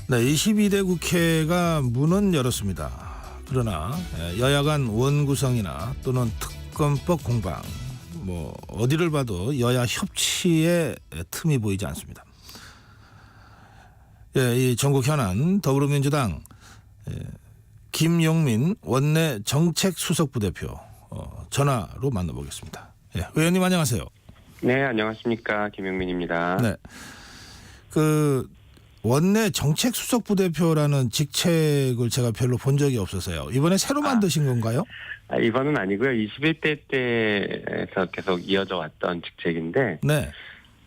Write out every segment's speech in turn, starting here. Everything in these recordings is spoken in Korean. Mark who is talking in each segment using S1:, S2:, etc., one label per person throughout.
S1: 네, 22대 국회가 문은 열었습니다. 그러나 여야 간 원구성이나 또는 특검법 공방 어디를 봐도 여야 협치의 틈이 보이지 않습니다. 이 전국 현안 더불어민주당 김용민 원내 정책수석부대표 전화로 만나보겠습니다. 의원님 안녕하세요.
S2: 네, 안녕하십니까. 김용민입니다.
S1: 네, 그 원내 정책수석부대표라는 직책을 제가 별로 본 적이 없어서요. 이번에 새로 만드신 건가요?
S2: 이번은 아니고요. 21대 때에서 계속 이어져 왔던 직책인데,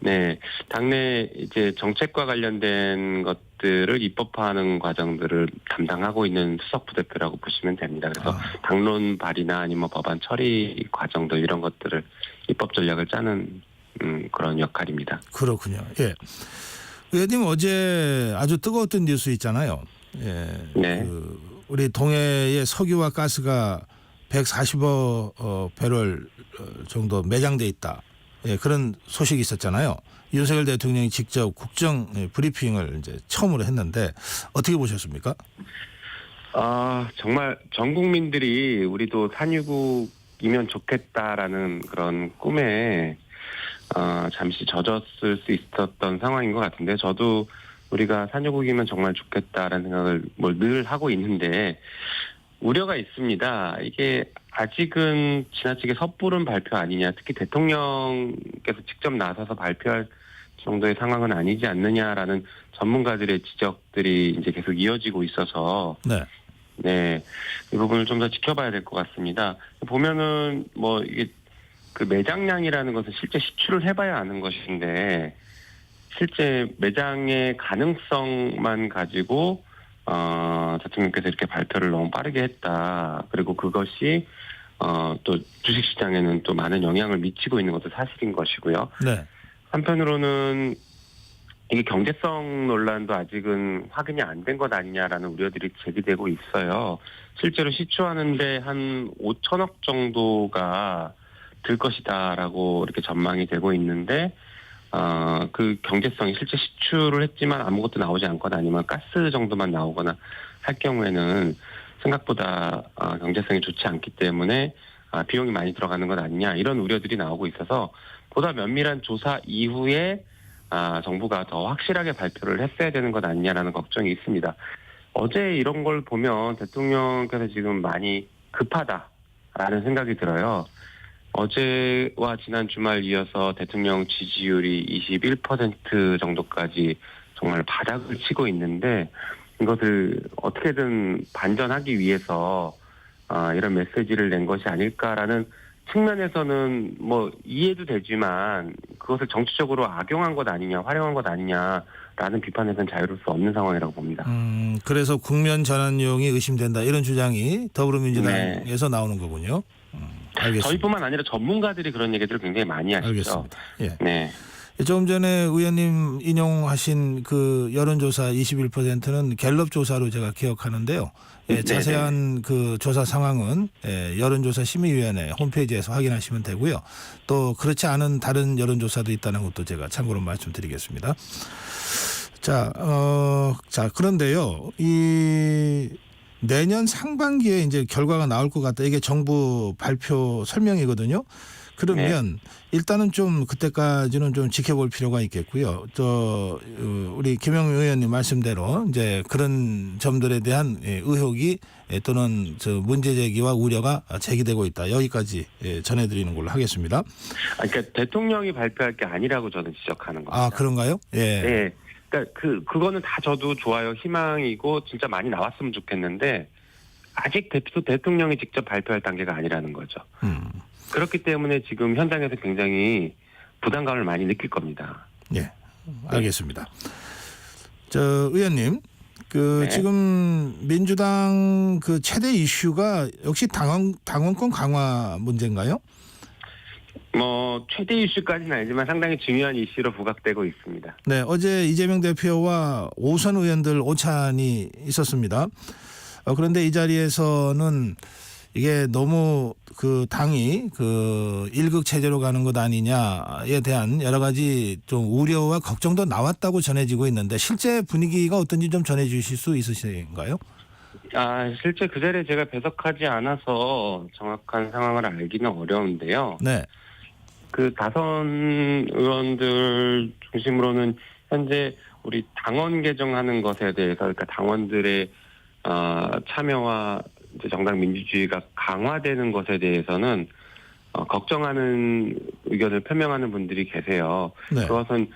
S1: 네,
S2: 당내 이제 정책과 관련된 것들을 입법화하는 과정들을 담당하고 있는 수석부대표라고 보시면 됩니다. 그래서 당론 발의나 아니면 법안 처리 과정들 이런 것들을 입법 전략을 짜는 그런 역할입니다.
S1: 그렇군요. 예. 의원님 어제 아주 뜨거웠던 뉴스 있잖아요.
S2: 네.
S1: 우리 동해의 석유와 가스가 140억 배럴 정도 매장돼 있다. 그런 소식이 있었잖아요. 윤석열 대통령이 직접 국정 브리핑을 이제 처음으로 했는데 어떻게 보셨습니까?
S2: 정말 전 국민들이 우리도 산유국이면 좋겠다라는 그런 꿈에 잠시 젖었을 수 있었던 상황인 것 같은데, 저도 우리가 산유국이면 정말 좋겠다라는 생각을 늘 하고 있는데 우려가 있습니다. 이게 아직은 지나치게 섣부른 발표 아니냐, 특히 대통령께서 직접 나서서 발표할 정도의 상황은 아니지 않느냐라는 전문가들의 지적들이 이제 계속 이어지고 있어서 네, 이 부분을 좀 더 지켜봐야 될 것 같습니다. 보면은 이게 그 매장량이라는 것은 실제 시추를 해봐야 아는 것인데, 실제 매장의 가능성만 가지고 대통령께서 이렇게 발표를 너무 빠르게 했다. 그리고 그것이 또 주식시장에는 또 많은 영향을 미치고 있는 것도 사실인 것이고요.
S1: 네.
S2: 한편으로는 이게 경제성 논란도 아직은 확인이 안 된 것 아니냐라는 우려들이 제기되고 있어요. 실제로 시추하는데 한 5천억 정도가 들 것이다라고 이렇게 전망이 되고 있는데, 그 경제성이 실제 시추를 했지만 아무것도 나오지 않거나 아니면 가스 정도만 나오거나 할 경우에는 생각보다 경제성이 좋지 않기 때문에 비용이 많이 들어가는 것 아니냐, 이런 우려들이 나오고 있어서 보다 면밀한 조사 이후에 정부가 더 확실하게 발표를 했어야 되는 것 아니냐라는 걱정이 있습니다. 어제 이런 걸 보면 대통령께서 지금 많이 급하다라는 생각이 들어요. 어제와 지난 주말 이어서 대통령 지지율이 21% 정도까지 정말 바닥을 치고 있는데, 이것을 어떻게든 반전하기 위해서 이런 메시지를 낸 것이 아닐까라는 측면에서는 이해도 되지만, 그것을 정치적으로 악용한 것 아니냐, 활용한 것 아니냐라는 비판에서는 자유로울 수 없는 상황이라고 봅니다.
S1: 그래서 국면 전환용이 의심된다, 이런 주장이 더불어민주당에서 나오는 거군요. 알겠습니다.
S2: 저희뿐만 아니라 전문가들이 그런 얘기들을 굉장히 많이 하시죠.
S1: 알겠습니다. 예.
S2: 네.
S1: 조금 전에 의원님 인용하신 그 여론조사 21%는 갤럽 조사로 제가 기억하는데요. 자세한 그 조사 상황은 여론조사 심의위원회 홈페이지에서 확인하시면 되고요. 또 그렇지 않은 다른 여론조사도 있다는 것도 제가 참고로 말씀드리겠습니다. 자, 그런데요, 이 내년 상반기에 이제 결과가 나올 것 같다. 이게 정부 발표 설명이거든요. 그러면 일단은 좀 그때까지는 좀 지켜볼 필요가 있겠고요. 또 우리 김영민 의원님 말씀대로 이제 그런 점들에 대한 의혹이 또는 문제 제기와 우려가 제기되고 있다. 여기까지 전해드리는 걸로 하겠습니다.
S2: 그러니까 대통령이 발표할 게 아니라고 저는 지적하는 겁니다.
S1: 그런가요? 예.
S2: 네. 그러니까 그거는 다 저도 좋아요, 희망이고 진짜 많이 나왔으면 좋겠는데, 아직 대통령이 직접 발표할 단계가 아니라는 거죠. 그렇기 때문에 지금 현장에서 굉장히 부담감을 많이 느낄 겁니다.
S1: 예, 알겠습니다. 의원님, 지금 민주당 그 최대 이슈가 역시 당원권 강화 문제인가요?
S2: 최대 이슈까지는 아니지만 상당히 중요한 이슈로 부각되고 있습니다.
S1: 네, 어제 이재명 대표와 오선 의원들 오찬이 있었습니다. 그런데 이 자리에서는 이게 너무 그 당이 그 일극 체제로 가는 것 아니냐에 대한 여러 가지 좀 우려와 걱정도 나왔다고 전해지고 있는데 실제 분위기가 어떤지 좀 전해주실 수 있으신가요?
S2: 실제 그 자리에 제가 배석하지 않아서 정확한 상황을 알기는 어려운데요.
S1: 네.
S2: 그 다선 의원들 중심으로는 현재 우리 당원 개정하는 것에 대해서, 그러니까 당원들의 참여와 이제 정당 민주주의가 강화되는 것에 대해서는 걱정하는 의견을 표명하는 분들이 계세요.
S1: 네.
S2: 그것은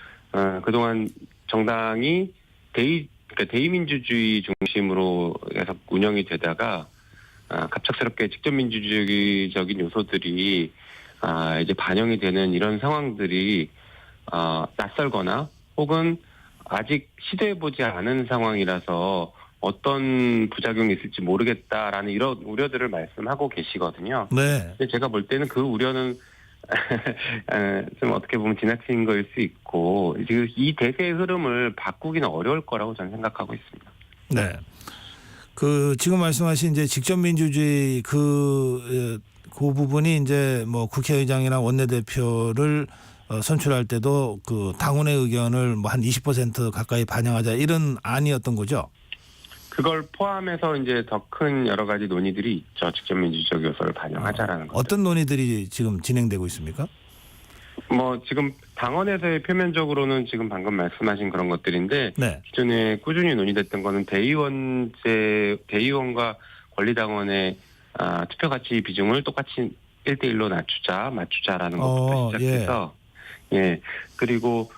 S2: 그동안 정당이 그러니까 대의민주주의 중심으로 계속 운영이 되다가 갑작스럽게 직접민주주의적인 요소들이 이제 반영이 되는 이런 상황들이 낯설거나 혹은 아직 시도해보지 않은 상황이라서 어떤 부작용이 있을지 모르겠다라는 이런 우려들을 말씀하고 계시거든요.
S1: 네.
S2: 근데 제가 볼 때는 그 우려는 좀 어떻게 보면 지나친 거일 수 있고 지금 이 대세의 흐름을 바꾸기는 어려울 거라고 저는 생각하고 있습니다.
S1: 네. 그 지금 말씀하신 이제 직접 민주주의 그 부분이 이제 뭐 국회의장이나 원내대표를 선출할 때도 그 당원의 의견을 뭐 한 20% 가까이 반영하자 이런 안이었던 거죠.
S2: 그걸 포함해서 이제 더 큰 여러 가지 논의들이 있죠. 직접 민주적 요소를 반영하자라는 거죠.
S1: 어떤 논의들이 지금 진행되고 있습니까?
S2: 뭐 지금 당원에서의 표면적으로는 지금 방금 말씀하신 그런 것들인데
S1: 네.
S2: 기존에 꾸준히 논의됐던 거는 대의원과 권리당원의 투표 가치 비중을 똑같이 1대1로 맞추자라는 것부터 시작해서 그리고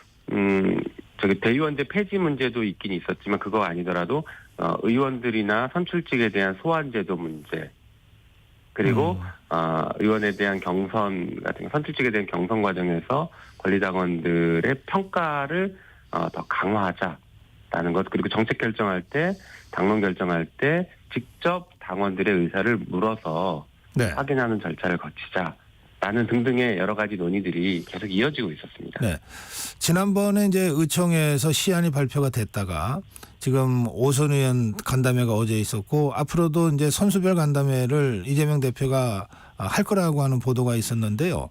S2: 저기 대의원제 폐지 문제도 있긴 있었지만 그거 아니더라도 의원들이나 선출직에 대한 소환제도 문제 그리고 의원에 대한 경선 같은 선출직에 대한 경선 과정에서 권리당원들의 평가를 더 강화하자라는 것 그리고 정책 결정할 때 당론 결정할 때 직접 당원들의 의사를 물어서
S1: 네.
S2: 확인하는 절차를 거치자라는 등등의 여러 가지 논의들이 계속 이어지고 있었습니다.
S1: 네. 지난번에 이제 의총에서 시안이 발표가 됐다가 지금 오선 의원 간담회가 어제 있었고 앞으로도 이제 선수별 간담회를 이재명 대표가 할 거라고 하는 보도가 있었는데요.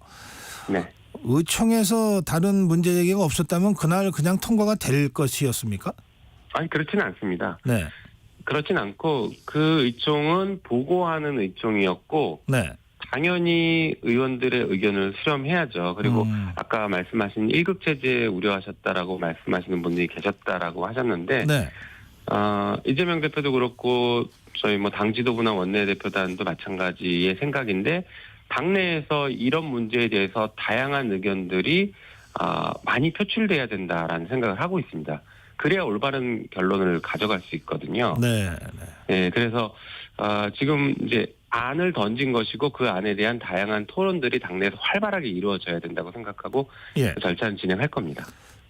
S2: 네.
S1: 의총에서 다른 문제 제기가 없었다면 그날 그냥 통과가 될 것이었습니까?
S2: 아니 그렇지는 않습니다.
S1: 네.
S2: 그렇진 않고 그 의총은 보고하는 의총이었고
S1: 네.
S2: 당연히 의원들의 의견을 수렴해야죠. 그리고 아까 말씀하신 1급 체제 우려하셨다라고 말씀하시는 분들이 계셨다라고 하셨는데
S1: 네.
S2: 이재명 대표도 그렇고 저희 뭐 당 지도부나 원내대표단도 마찬가지의 생각인데 당내에서 이런 문제에 대해서 다양한 의견들이 많이 표출돼야 된다라는 생각을 하고 있습니다. 그래야 올바른 결론을 가져갈 수 있거든요.
S1: 네.
S2: 네, 그래서 지금 이제 안을 던진 것이고 그 안에 대한 다양한 토론들이 당내에서 활발하게 이루어져야 된다고 생각하고 그 절차는 진행할 겁니다.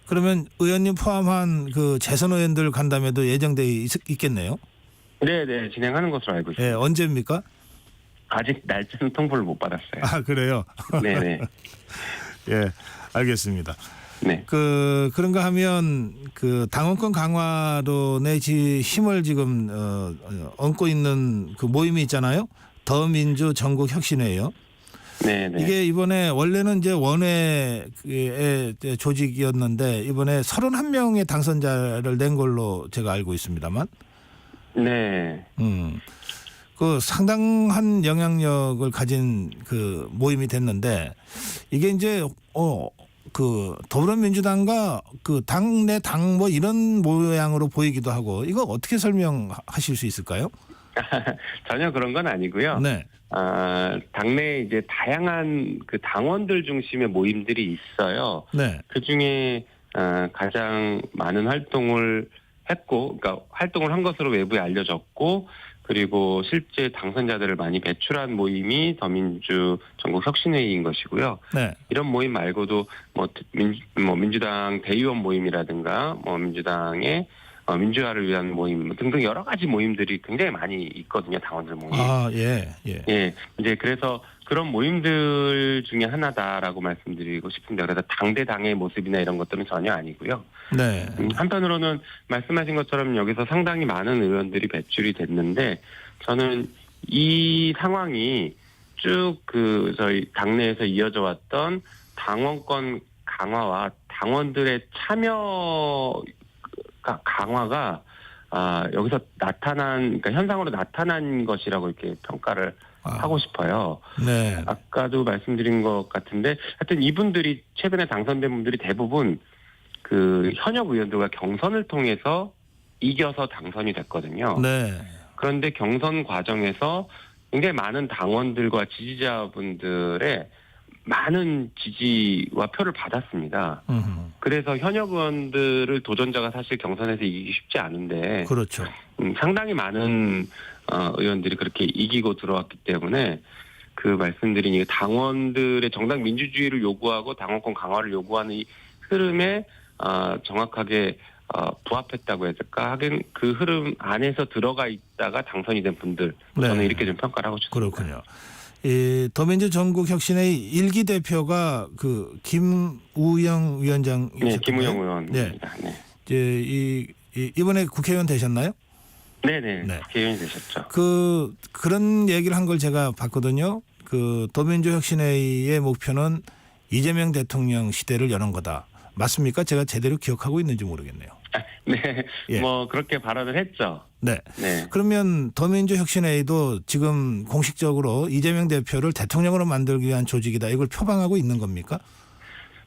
S1: 그러면 의원님 포함한 그 재선 의원들 간담회도 예정돼 있겠네요.
S2: 네, 진행하는 것으로 알고 있습니다.
S1: 네, 언제입니까?
S2: 아직 날짜는 통보를 못 받았어요.
S1: 아, 그래요?
S2: 네네.
S1: 예, 알겠습니다.
S2: 네.
S1: 그런가 하면 그 당원권 강화론의 힘을 지금 얹고 있는 그 모임이 있잖아요. 더민주 전국혁신회요.
S2: 네네.
S1: 이게 이번에 원래는 이제 원외의 조직이었는데 이번에 31명의 당선자를 낸 걸로 제가 알고 있습니다만.
S2: 네.
S1: 그 상당한 영향력을 가진 그 모임이 됐는데 이게 이제 그 더불어민주당과 그 당내 당 뭐 이런 모양으로 보이기도 하고 이거 어떻게 설명하실 수 있을까요?
S2: 전혀 그런 건 아니고요.
S1: 네.
S2: 당내에 이제 다양한 그 당원들 중심의 모임들이 있어요.
S1: 네.
S2: 그 중에 가장 많은 활동을 했고, 그러니까 활동을 한 것으로 외부에 알려졌고, 그리고 실제 당선자들을 많이 배출한 모임이 더민주 전국혁신회의인 것이고요.
S1: 네.
S2: 이런 모임 말고도 민주당 대의원 모임이라든가 민주당의 민주화를 위한 모임 등등 여러 가지 모임들이 굉장히 많이 있거든요. 당원들 모임.
S1: 예.
S2: 이제 그래서 그런 모임들 중에 하나다라고 말씀드리고 싶은데 그래서 당대당의 모습이나 이런 것들은 전혀 아니고요.
S1: 네.
S2: 한편으로는 말씀하신 것처럼 여기서 상당히 많은 의원들이 배출이 됐는데 저는 이 상황이 쭉 저희 당내에서 이어져 왔던 당원권 강화와 당원들의 참여 강화가 여기서 그러니까 현상으로 나타난 것이라고 이렇게 평가를 하고 싶어요.
S1: 네.
S2: 아까도 말씀드린 것 같은데 하여튼 이분들이 최근에 당선된 분들이 대부분 그 현역 의원들과 경선을 통해서 이겨서 당선이 됐거든요.
S1: 네.
S2: 그런데 경선 과정에서 굉장히 많은 당원들과 지지자분들의 많은 지지와 표를 받았습니다. 그래서 현역 의원들을 도전자가 사실 경선에서 이기기 쉽지 않은데
S1: 그렇죠.
S2: 상당히 많은 의원들이 그렇게 이기고 들어왔기 때문에 그 말씀드린 이 당원들의 정당 민주주의를 요구하고 당원권 강화를 요구하는 이 흐름에 정확하게 부합했다고 해야 될까? 하긴 그 흐름 안에서 들어가 있다가 당선이 된 분들 저는 이렇게 좀 평가를 하고 싶습니다.
S1: 그렇군요. 이 더민주 전국혁신의 일기 대표가 그 김우영 위원장이셨나요?
S2: 네, 김우영 의원입니다. 네.
S1: 이제 이번에 국회의원 되셨나요?
S2: 네네.
S1: 네.
S2: 국회의원이 되셨죠.
S1: 그런 얘기를 한 걸 제가 봤거든요. 그 더민주혁신회의 목표는 이재명 대통령 시대를 여는 거다. 맞습니까? 제가 제대로 기억하고 있는지 모르겠네요.
S2: 네,
S1: 예.
S2: 뭐 그렇게 발언을 했죠.
S1: 네.
S2: 네.
S1: 그러면 더민주혁신회의도 지금 공식적으로 이재명 대표를 대통령으로 만들기 위한 조직이다. 이걸 표방하고 있는 겁니까?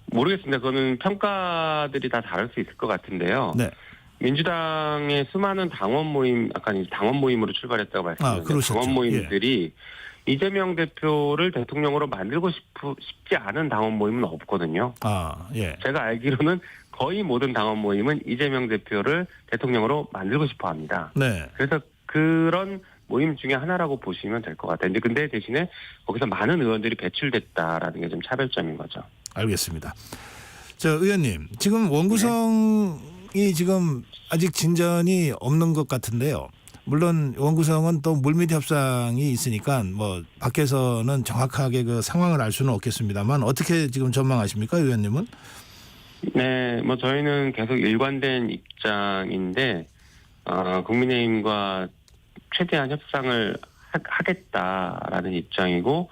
S2: 모르겠습니다. 그거는 평가들이 다 다를 수 있을 것 같은데요.
S1: 네.
S2: 민주당의 수많은 당원 모임, 아까 당원 모임으로 출발했다고 말씀드렸는데
S1: 그러셨죠.
S2: 당원 모임들이 이재명 대표를 대통령으로 만들고 싶지 않은 당원 모임은 없거든요.
S1: 예.
S2: 제가 알기로는 거의 모든 당원 모임은 이재명 대표를 대통령으로 만들고 싶어 합니다.
S1: 네.
S2: 그래서 그런 모임 중에 하나라고 보시면 될 것 같아요. 근데 대신에 거기서 많은 의원들이 배출됐다라는 게 좀 차별점인 거죠.
S1: 알겠습니다. 의원님, 지금 원구성이 지금 아직 진전이 없는 것 같은데요. 물론 원구성은 또 물밑 협상이 있으니까 뭐 밖에서는 정확하게 그 상황을 알 수는 없겠습니다만 어떻게 지금 전망하십니까, 의원님은?
S2: 네, 뭐 저희는 계속 일관된 입장인데 국민의힘과 최대한 협상을 하겠다라는 입장이고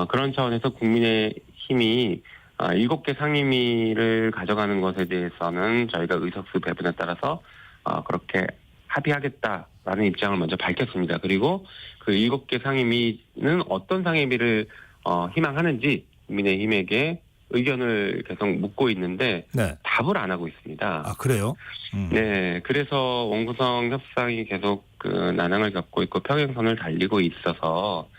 S2: 그런 차원에서 국민의힘이 7개 상임위를 가져가는 것에 대해서는 저희가 의석수 배분에 따라서 그렇게 합의하겠다라는 입장을 먼저 밝혔습니다. 그리고 그 7개 상임위는 어떤 상임위를 희망하는지 국민의힘에게 의견을 계속 묻고 있는데
S1: 네.
S2: 답을 안 하고 있습니다.
S1: 그래요?
S2: 네, 그래서 원구성 협상이 계속 난항을 겪고 있고 평행선을 달리고 있어서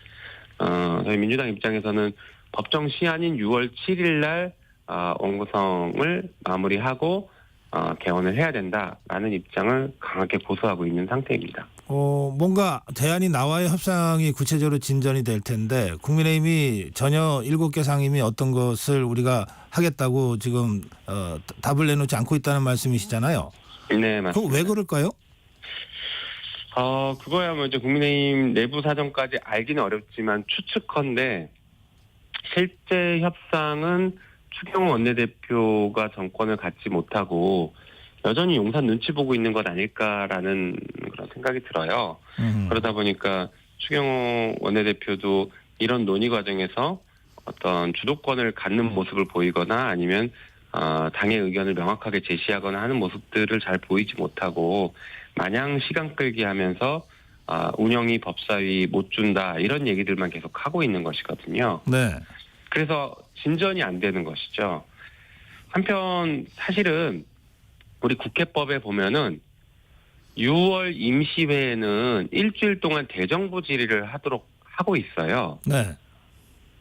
S2: 저희 민주당 입장에서는 법정 시한인 6월 7일 날 원구성을 마무리하고 개원을 해야 된다라는 입장을 강하게 고수하고 있는 상태입니다.
S1: 뭔가 대안이 나와야 협상이 구체적으로 진전이 될 텐데 국민의힘이 전혀 7개 상임위 어떤 것을 우리가 하겠다고 지금 답을 내놓지 않고 있다는 말씀이시잖아요.
S2: 네, 맞습니다.
S1: 그거 왜 그럴까요?
S2: 그거야 뭐 이제 국민의힘 내부 사정까지 알기는 어렵지만 추측컨대 실제 협상은 추경호 원내대표가 정권을 갖지 못하고 여전히 용산 눈치 보고 있는 것 아닐까라는 그런 생각이 들어요. 그러다 보니까 추경호 원내대표도 이런 논의 과정에서 어떤 주도권을 갖는 모습을 보이거나 아니면 당의 의견을 명확하게 제시하거나 하는 모습들을 잘 보이지 못하고 마냥 시간 끌기 하면서 운영이 법사위 못 준다 이런 얘기들만 계속 하고 있는 것이거든요.
S1: 네.
S2: 그래서 진전이 안 되는 것이죠. 한편 사실은 우리 국회법에 보면은 6월 임시회에는 일주일 동안 대정부 질의를 하고 있어요.
S1: 네.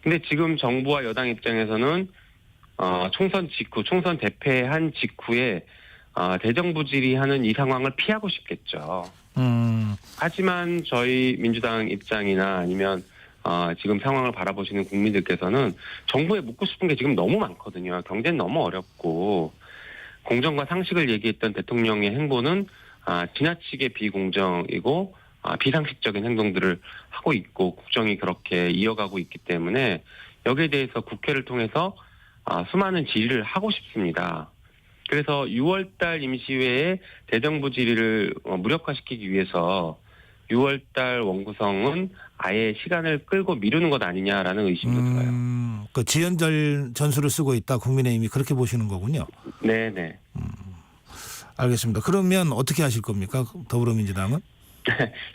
S2: 근데 지금 정부와 여당 입장에서는 총선 직후, 총선 대패한 직후에 대정부 질의하는 이 상황을 피하고 싶겠죠. 하지만 저희 민주당 입장이나 아니면 지금 상황을 바라보시는 국민들께서는 정부에 묻고 싶은 게 지금 너무 많거든요. 경제는 너무 어렵고 공정과 상식을 얘기했던 대통령의 행보는 지나치게 비공정이고 비상식적인 행동들을 하고 있고 국정이 그렇게 이어가고 있기 때문에 여기에 대해서 국회를 통해서 수많은 질의를 하고 싶습니다. 그래서 6월달 임시회에 대정부 질의를 무력화시키기 위해서 6월달 원구성은 아예 시간을 끌고 미루는 것 아니냐라는 의심도 들어요.
S1: 그 지연절 전술을 쓰고 있다. 국민의힘이 그렇게 보시는 거군요.
S2: 네네.
S1: 알겠습니다. 그러면 어떻게 하실 겁니까? 더불어민주당은?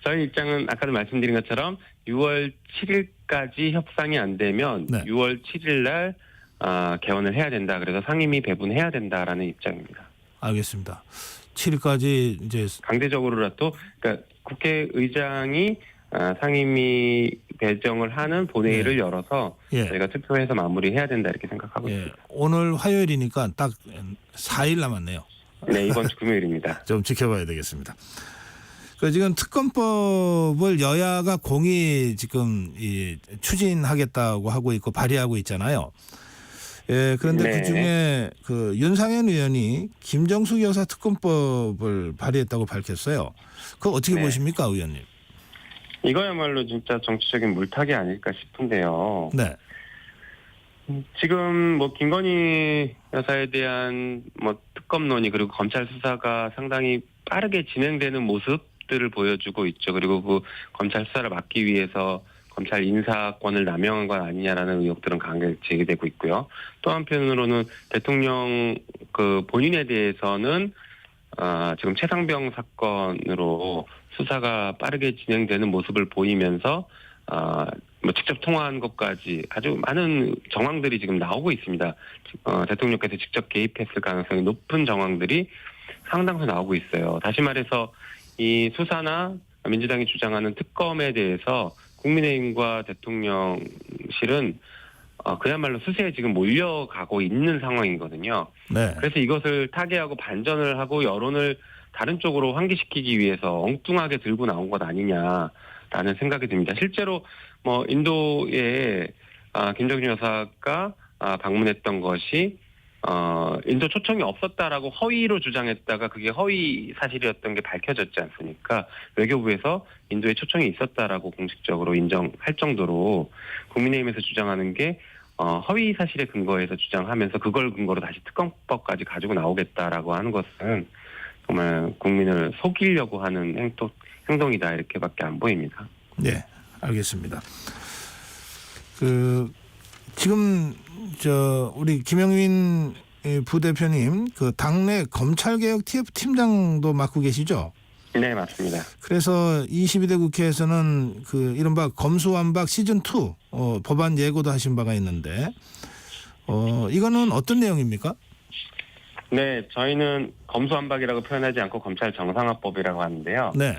S2: 저희 입장은 아까도 말씀드린 것처럼 6월 7일까지 협상이 안 되면
S1: 네.
S2: 6월 7일 날 개원을 해야 된다. 그래서 상임위 배분해야 된다라는 입장입니다.
S1: 알겠습니다. 7일까지 이제
S2: 강제적으로라도 그러니까 국회의장이 상임위 배정을 하는 본회의를 열어서
S1: 예.
S2: 저희가 투표해서 마무리해야 된다 이렇게 생각하고 있습니다.
S1: 오늘 화요일이니까 딱 4일 남았네요.
S2: 네, 이번 주 금요일입니다.
S1: 좀 지켜봐야 되겠습니다. 지금 특검법을 여야가 공히 지금 추진하겠다고 하고 있고 발의하고 있잖아요. 예, 그런데
S2: 네.
S1: 그중에 그 윤상현 의원이 김정숙 여사 특검법을 발의했다고 밝혔어요. 그거 어떻게
S2: 네.
S1: 보십니까, 의원님?
S2: 이거야말로 진짜 정치적인 물타기 아닐까 싶은데요.
S1: 네.
S2: 지금 뭐 김건희 여사에 대한 뭐 특검 논의 그리고 검찰 수사가 상당히 빠르게 진행되는 모습들을 보여주고 있죠. 그리고 그 검찰 수사를 막기 위해서 검찰 인사권을 남용한 건 아니냐라는 의혹들은 강하게 제기되고 있고요. 또 한편으로는 대통령 그 본인에 대해서는 지금 최상병 사건으로 수사가 빠르게 진행되는 모습을 보이면서 뭐 직접 통화한 것까지 아주 많은 정황들이 지금 나오고 있습니다. 대통령께서 직접 개입했을 가능성이 높은 정황들이 상당수 나오고 있어요. 다시 말해서 이 수사나 민주당이 주장하는 특검에 대해서 국민의힘과 대통령실은 그야말로 수세에 지금 몰려가고 있는 상황이거든요.
S1: 네.
S2: 그래서 이것을 타개하고 반전을 하고 여론을 다른 쪽으로 환기시키기 위해서 엉뚱하게 들고 나온 것 아니냐라는 생각이 듭니다. 실제로 뭐 인도에 김정준 여사가 방문했던 것이 인도 초청이 없었다라고 허위로 주장했다가 그게 허위 사실이었던 게 밝혀졌지 않습니까? 외교부에서 인도에 초청이 있었다라고 공식적으로 인정할 정도로 국민의힘에서 주장하는 게 허위 사실에 근거해서 주장하면서 그걸 근거로 다시 특검법까지 가지고 나오겠다라고 하는 것은 정말 국민을 속이려고 하는 행동이다 이렇게밖에 안 보입니다.
S1: 네, 알겠습니다. 지금 우리 김영민 부대표님 그 당내 검찰개혁 TF 팀장도 맡고 계시죠?
S2: 네, 맞습니다.
S1: 그래서 22대 국회에서는 그 이른바 검수완박 시즌 2 법안 예고도 하신 바가 있는데 이거는 어떤 내용입니까?
S2: 네, 저희는 검수완박이라고 표현하지 않고 검찰 정상화법이라고 하는데요.
S1: 네.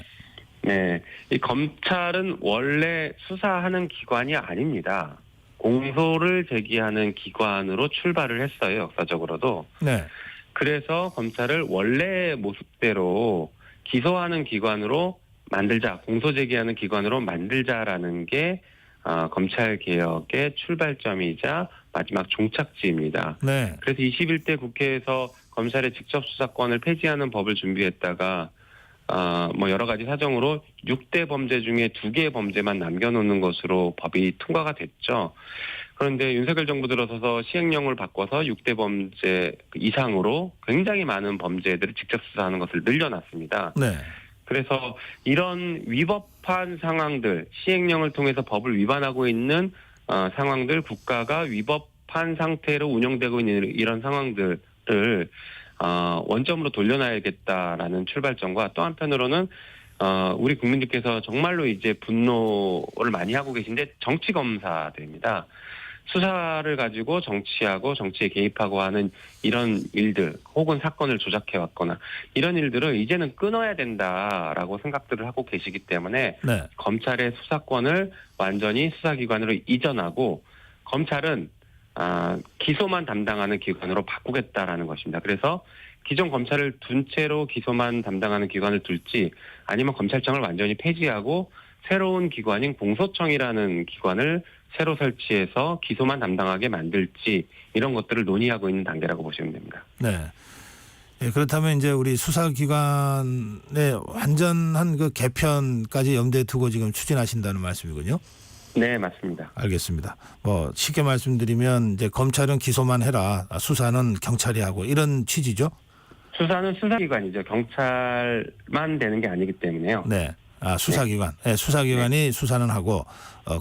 S2: 네, 이 검찰은 원래 수사하는 기관이 아닙니다. 공소를 제기하는 기관으로 출발을 했어요, 역사적으로도.
S1: 네.
S2: 그래서 검찰을 원래 모습대로 기소하는 기관으로 만들자, 공소 제기하는 기관으로 만들자라는 게 검찰 개혁의 출발점이자 마지막 종착지입니다.
S1: 네.
S2: 그래서 21대 국회에서 검찰의 직접 수사권을 폐지하는 법을 준비했다가 뭐 여러 가지 사정으로 6대 범죄 중에 2개의 범죄만 남겨놓는 것으로 법이 통과가 됐죠. 그런데 윤석열 정부 들어서서 시행령을 바꿔서 6대 범죄 이상으로 굉장히 많은 범죄들을 직접 수사하는 것을 늘려놨습니다.
S1: 네.
S2: 그래서 이런 위법한 상황들, 시행령을 통해서 법을 위반하고 있는 상황들, 국가가 위법한 상태로 운영되고 있는 이런 상황들을 원점으로 돌려놔야겠다라는 출발점과 또 한편으로는 우리 국민들께서 정말로 이제 분노를 많이 하고 계신데 정치 검사들입니다. 수사를 가지고 정치하고 정치에 개입하고 하는 이런 일들 혹은 사건을 조작해왔거나 이런 일들을 이제는 끊어야 된다라고 생각들을 하고 계시기 때문에
S1: 네.
S2: 검찰의 수사권을 완전히 수사기관으로 이전하고 검찰은 기소만 담당하는 기관으로 바꾸겠다라는 것입니다. 그래서 기존 검찰을 둔 채로 기소만 담당하는 기관을 둘지 아니면 검찰청을 완전히 폐지하고 새로운 기관인 공소청이라는 기관을 새로 설치해서 기소만 담당하게 만들지 이런 것들을 논의하고 있는 단계라고 보시면 됩니다.
S1: 네. 예, 그렇다면 이제 우리 수사기관의 완전한 그 개편까지 염두에 두고 지금 추진하신다는 말씀이군요.
S2: 네, 맞습니다.
S1: 알겠습니다. 뭐 쉽게 말씀드리면 이제 검찰은 기소만 해라, 수사는 경찰이 하고 이런 취지죠.
S2: 수사는 수사기관이죠. 경찰만 되는 게 아니기 때문에요.
S1: 네, 수사기관. 예, 수사기관이 수사는 하고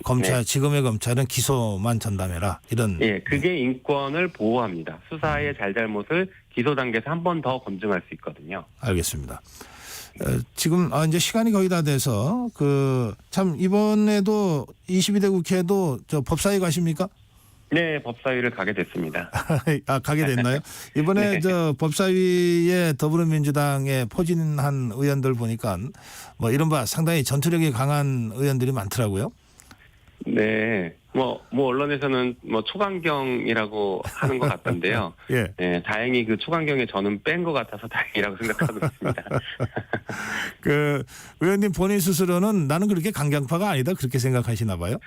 S1: 검찰
S2: 네.
S1: 지금의 검찰은 기소만 전담해라 이런.
S2: 예, 그게 인권을 보호합니다. 수사의 잘잘못을 기소 단계에서 한 번 더 검증할 수 있거든요.
S1: 알겠습니다. 지금 이제 시간이 거의 다 돼서 참 이번에도 22대 국회도 저 법사위 가십니까?
S2: 네, 법사위를 가게 됐습니다.
S1: 가게 됐나요? 이번에
S2: 네.
S1: 저 법사위에 더불어민주당에 포진한 의원들 보니까 뭐 이른바 상당히 전투력이 강한 의원들이 많더라고요.
S2: 네, 뭐 언론에서는 뭐 초강경이라고 하는 것 같던데요.
S1: 예.
S2: 네, 다행히 그 초강경에 저는 뺀 것 같아서 다행이라고 생각하고 있습니다.
S1: 의원님 본인 스스로는 나는 그렇게 강경파가 아니다 그렇게 생각하시나 봐요?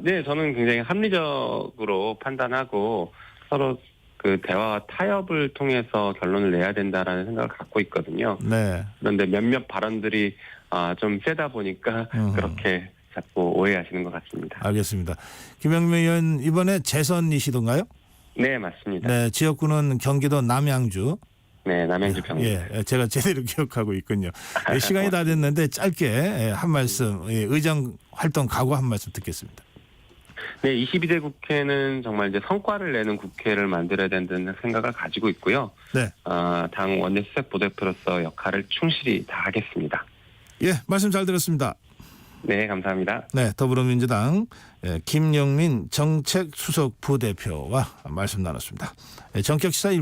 S2: 네, 저는 굉장히 합리적으로 판단하고 서로 그 대화와 타협을 통해서 결론을 내야 된다라는 생각을 갖고 있거든요.
S1: 네.
S2: 그런데 몇몇 발언들이 좀 세다 보니까 그렇게 자꾸 오해하시는 것 같습니다.
S1: 알겠습니다. 김영민 의원 이번에 재선이시던가요?
S2: 네, 맞습니다.
S1: 네, 지역구는 경기도 남양주.
S2: 네, 남양주 병원.
S1: 예, 제가 제대로 기억하고 있군요. 시간이 다 됐는데 짧게 한 말씀, 의정 활동 각오 한 말씀 듣겠습니다.
S2: 네, 22대 국회는 정말 이제 성과를 내는 국회를 만들어야 된다는 생각을 가지고 있고요.
S1: 네.
S2: 당 원내수석 부대표로서 역할을 충실히 다하겠습니다.
S1: 예, 말씀 잘 들었습니다.
S2: 네, 감사합니다.
S1: 네, 더불어민주당 김영민 정책수석 부대표와 말씀 나눴습니다. 정격시사